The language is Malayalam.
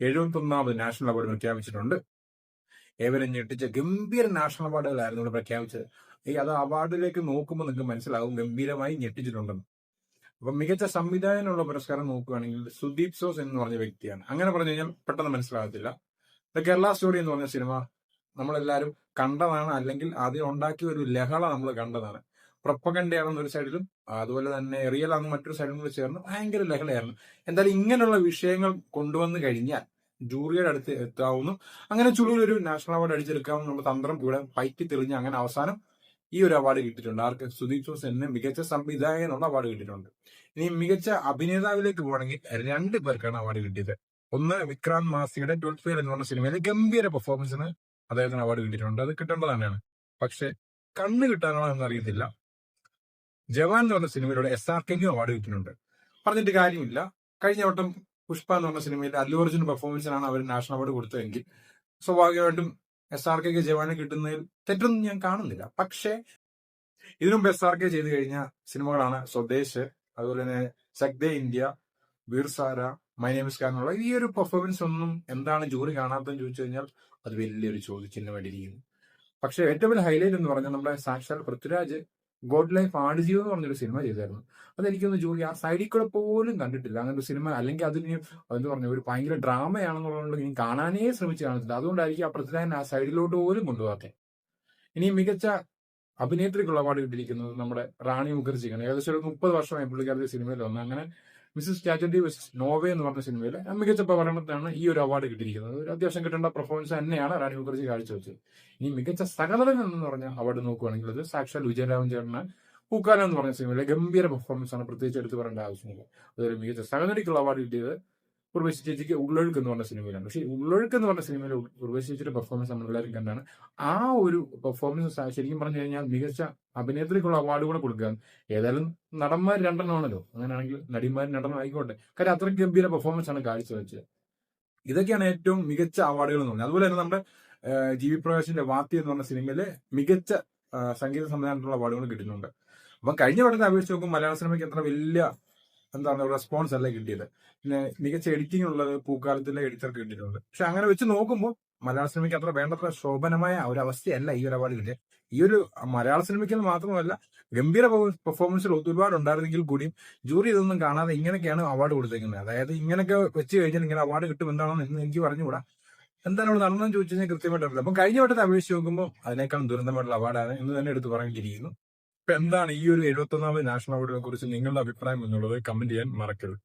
71ാമത് നാഷണൽ അവാർഡ് പ്രഖ്യാപിച്ചിട്ടുണ്ട്. ഏവരും ഞെട്ടിച്ച ഗംഭീര നാഷണൽ അവാർഡുകളായിരുന്നു ഇവിടെ പ്രഖ്യാപിച്ചത്. അത് അവാർഡിലേക്ക് നോക്കുമ്പോൾ നിങ്ങൾക്ക് മനസ്സിലാവും ഗംഭീരമായി ഞെട്ടിച്ചിട്ടുണ്ടെന്ന്. അപ്പൊ മികച്ച സംവിധായകനുള്ള പുരസ്കാരം നോക്കുകയാണെങ്കിൽ സുദീപ് സോസ് എന്ന് പറഞ്ഞ വ്യക്തിയാണ്. അങ്ങനെ പറഞ്ഞു കഴിഞ്ഞാൽ പെട്ടെന്ന് മനസ്സിലാകത്തില്ല. ദ കേരള സ്റ്റോറി എന്ന് പറഞ്ഞ സിനിമ നമ്മളെല്ലാവരും കണ്ടതാണ്, അല്ലെങ്കിൽ ആദ്യം ഉണ്ടാക്കിയ ഒരു ലഹള നമ്മൾ കണ്ടതാണ്. പ്രൊപ്പഗണ്ടയാണെന്ന് ഒരു സൈഡിലും അതുപോലെ തന്നെ റിയൽ ആണെന്ന് മറ്റൊരു സൈഡിലും കൂടി ചേർന്ന് ഭയങ്കര ലഹളയായിരുന്നു. എന്തായാലും ഇങ്ങനെയുള്ള വിഷയങ്ങൾ കൊണ്ടുവന്നു കഴിഞ്ഞാൽ ജൂറിയുടെ അടുത്ത് എത്താവുന്നു. അങ്ങനെ ചുളിലൊരു നാഷണൽ അവാർഡ് അടിച്ചെടുക്കാവുന്ന തന്ത്രം ഇവിടെ പയറ്റി തെളിഞ്ഞ് അങ്ങനെ അവസാനം ഈ ഒരു അവാർഡ് കിട്ടിയിട്ടുണ്ട്. ആർക്ക്? സുദീപ് സോസ് എന്നെ മികച്ച സംവിധായകനുള്ള അവാർഡ് കിട്ടിയിട്ടുണ്ട്. ഇനി മികച്ച അഭിനേതാവിലേക്ക് പോകണമെങ്കിൽ 2 പേർക്കാണ് അവാർഡ് കിട്ടിയത്. ഒന്ന് വിക്രാന്ത് മാസിയുടെ 12th ഫെയിൽ എന്ന് പറഞ്ഞ സിനിമയിലെ ഗംഭീര പെർഫോമൻസിന് അദ്ദേഹത്തിന് അവാർഡ് കിട്ടിയിട്ടുണ്ട്. അത് കിട്ടേണ്ടത് തന്നെയാണ്. പക്ഷെ കണ്ണ് കിട്ടാനാണോ എന്നറിയത്തില്ല. ജവാൻ എന്ന് പറഞ്ഞ സിനിമയിലൂടെ SRKക്കും അവാർഡ് കിട്ടുന്നുണ്ട്. പറഞ്ഞിട്ട് കാര്യമില്ല. കഴിഞ്ഞ വട്ടം പുഷ്പ എന്ന് പറഞ്ഞ സിനിമയിൽ അല്ലു അർജുൻ പെർഫോമൻസിനാണ് അവർ നാഷണൽ അവാർഡ് കൊടുത്തതെങ്കിൽ സ്വാഭാവികമായിട്ടും SRKക്ക് ജവാന് കിട്ടുന്നതിൽ തെറ്റൊന്നും ഞാൻ കാണുന്നില്ല. പക്ഷേ ഇതിനു മുമ്പ് SRK ചെയ്തു കഴിഞ്ഞ സിനിമകളാണ് സ്വദേശ്, അതുപോലെ തന്നെ സഗ്ദേ ഇന്ത്യ, വീർസാര, മൈ നെയിം ഇസ് ഖാനുള്ള ഈ ഒരു പെർഫോമൻസ് ഒന്നും എന്താണ് ജൂറി കാണാത്തതെന്ന് ചോദിച്ചു കഴിഞ്ഞാൽ അത് വലിയൊരു ചോദ്യചിഹ്നമായിട്ടിരിക്കുന്നു. പക്ഷെ ഏറ്റവും വലിയ ഹൈലൈറ്റ് എന്ന് പറഞ്ഞാൽ നമ്മുടെ സാക്ഷാൽ പൃഥ്വിരാജ് ഗോഡ് ലൈഫ് ആടുജീവൻ എന്ന് പറഞ്ഞൊരു സിനിമ ചെയ്തായിരുന്നു. അതെനിക്കൊന്ന് ജൂറി ആ സൈഡിൽ കൂടെ പോലും കണ്ടിട്ടില്ല അങ്ങനെ ഒരു സിനിമ. അല്ലെങ്കിൽ അതിന് എന്ന് പറഞ്ഞ ഒരു ഭയങ്കര ഡ്രാമയാണെന്നുള്ളത് ഇനി കാണാനേ ശ്രമിച്ച് കാണത്തില്ല. അതുകൊണ്ടായിരിക്കും ആ പൃഥ്വിരാജൻ ആ സൈഡിലോട്ട് പോലും കൊണ്ടുപോകാത്തത്. ഇനി മികച്ച അഭിനേത്രിക്കുള്ള അവാർഡ് കിട്ടിയിരിക്കുന്നത് നമ്മുടെ റാണി മുഖർജിക്കാണ്. ഏകദേശം ഒരു 30 വർഷമായി പുള്ളിക്കാരത്തെ സിനിമയിൽ വന്നു. അങ്ങനെ മിസ്സസ് ട്രാജഡി വെഴ്സസ് നോവേ എന്ന് പറഞ്ഞ സിനിമയിൽ മികച്ച പ്രകടനത്തിനാണ് ഈ ഒരു അവാർഡ് കിട്ടിയിരിക്കുന്നത്. ഒരു അത്യാവശ്യം കിട്ടേണ്ട പെർഫോമൻസ് തന്നെയാണ് റാണി മുഖർജി കാഴ്ചവെച്ചത്. ഇനി മികച്ച സഹനടൻ എന്ന് പറഞ്ഞ അവാർഡ് നോക്കുകയാണെങ്കിൽ അത് സാക്ഷാൽ വിജയരാമൻ ചേട്ടന് പൂക്കാലം എന്ന് പറഞ്ഞ സിനിമയിലെ ഗംഭീര പെർഫോമൻസ് ആണ്, പ്രത്യേകിച്ച് എടുത്തു പറയേണ്ട ആവശ്യമില്ല. അതൊരു മികച്ച സഹനടിക്കുള്ള അവാർഡ് കിട്ടിയത് ഉർവശി ചേച്ചിക്ക് ഉള്ളൊഴുക്ക് എന്ന് പറഞ്ഞ സിനിമയിലാണ്. പക്ഷേ ഉള്ളൊഴുക്ക് എന്ന് പറഞ്ഞ സിനിമയിൽ ഉർവശി ചേച്ചിയുടെ പെർഫോമൻസ് നമ്മൾ എല്ലാവരും കണ്ടാണ്. ആ ഒരു പെർഫോമൻസ് ശരിക്കും പറഞ്ഞു കഴിഞ്ഞാൽ മികച്ച അഭിനേത്രിക്കുള്ള അവാർഡ് കൂടെ കൊടുക്കുക. ഏതായാലും നടന്മാർ 2 ആണല്ലോ, അങ്ങനെയാണെങ്കിൽ നടിമാർ 2 ആയിക്കോട്ടെ. കാര്യം അത്രയ്ക്ക് ഗംഭീര പെർഫോമൻസ് ആണ് കാഴ്ചവെച്ചത്. ഇതൊക്കെയാണ് ഏറ്റവും മികച്ച അവാർഡുകൾ എന്ന് പറഞ്ഞത്. അതുപോലെ തന്നെ നമ്മുടെ ജി വി പ്രകാശിന്റെ വാത്തി എന്ന് പറഞ്ഞ സിനിമയിലെ മികച്ച സംഗീത സംവിധാനത്തിനുള്ള അവാർഡുകൾ കിട്ടുന്നുണ്ട്. അപ്പം കഴിഞ്ഞ വട്ടത്തെ അപേക്ഷിച്ച് നോക്കുമ്പോൾ മലയാള സിനിമയ്ക്ക് അത്ര വലിയ എന്താണ് റെസ്പോൺസ് അല്ല കിട്ടിയത്. പിന്നെ മികച്ച എഡിറ്റിംഗ് ഉള്ളത് പൂക്കാലത്തിലെ എഡിറ്റർക്ക് കിട്ടിയിട്ടുണ്ട്. പക്ഷെ അങ്ങനെ വെച്ച് നോക്കുമ്പോൾ മലയാള സിനിമയ്ക്ക് അത്ര വേണ്ടത്ര ശോഭനമായ ഒരു അവസ്ഥയല്ല ഈ ഒരു അവാർഡ് കിട്ടിയത്. ഈ ഒരു മലയാള സിനിമയ്ക്ക് മാത്രമല്ല ഗംഭീര പെർഫോമൻസിൽ ഒരുപാട് ഉണ്ടായിരുന്നെങ്കിൽ കൂടിയും ജൂറി ഇതൊന്നും കാണാതെ ഇങ്ങനെയൊക്കെയാണ് അവാർഡ് കൊടുത്തേക്കുന്നത്. അതായത് ഇങ്ങനെയൊക്കെ വെച്ച് കഴിഞ്ഞാൽ ഇങ്ങനെ അവാർഡ് കിട്ടും എന്താണെന്ന് എനിക്ക് പറഞ്ഞുകൂടാ. എന്താണ് ഇവിടെ നടന്നെന്ന് ചോദിച്ചു കഴിഞ്ഞാൽ കൃത്യമായിട്ട് അറിയില്ല. അപ്പം കഴിഞ്ഞ വട്ടത്തെ അപേക്ഷിച്ച് നോക്കുമ്പോൾ അതിനേക്കാൾ ദുരന്തമായിട്ടുള്ള അവാർഡാണ് എന്ന് തന്നെ എടുത്ത് പറഞ്ഞിരിക്കുന്നു. ഇപ്പൊ എന്താണ് ഈ ഒരു 71ാമത് നാഷണൽ അവാർഡിനെ കുറിച്ച് നിങ്ങളുടെ അഭിപ്രായം എന്നുള്ളത് കമന്റ് ചെയ്യാൻ മറക്കരുത്.